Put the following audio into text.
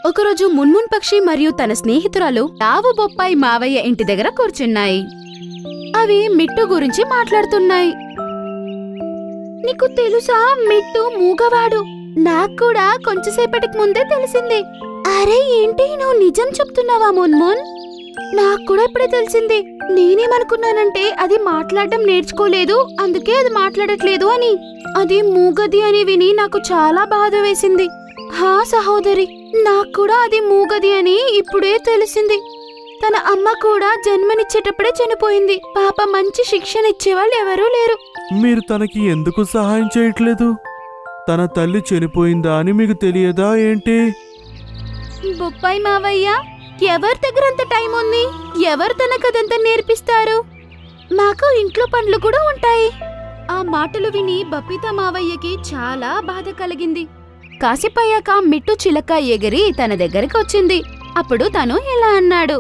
ఒకరోజు మున్మున్ పక్షి మరియు తన స్నేహితురాలు తావు బొప్పాయి మావయ్య ఇంటి దగ్గర కూర్చున్నాయి. అవి మిట్టు గురించి మాట్లాడుతున్నాయి. నీకు తెలుసా, మిట్టు మూగవాడు. నాక్కూడా కొంచెంసేపటికి ముందే తెలిసింది. అరే ఏంటి, నువ్వు నిజం చెప్తున్నావా మున్మున్? నాక్కూడా ఇప్పుడే తెలిసింది. నేనేమనుకున్నానంటే అది మాట్లాడడం నేర్చుకోలేదు, అందుకే అది మాట్లాడట్లేదు అని. అది మూగది అని విని నాకు చాలా బాధ వేసింది. హా సహోదరి, నాక్కూడా అది మూగది అని ఇప్పుడే తెలిసింది. తన అమ్మ కూడా జన్మనిచ్చేటప్పుడే చనిపోయింది. పాప మంచి శిక్షణ ఇచ్చేవాళ్ళు ఎవరూ లేరు. మీరు తనకి ఎందుకు సహాయం చేయట్లేదు? తన తల్లి చనిపోయిందా అని మీకు తెలియదా ఏంటి? బొప్పాయి మావయ్య, ఎవరి దగ్గర అంత టైం ఉంది? ఎవరు తనకదంతా నేర్పిస్తారు? మాకు ఇంట్లో పనులు కూడా ఉంటాయి. ఆ మాటలు విని బప్పిత మావయ్యకి చాలా బాధ కలిగింది. కాసేపయ్యాక మిట్టు చిలక ఎగిరి తన దగ్గరికి వచ్చింది. అప్పుడు తను ఇలా అన్నాడు.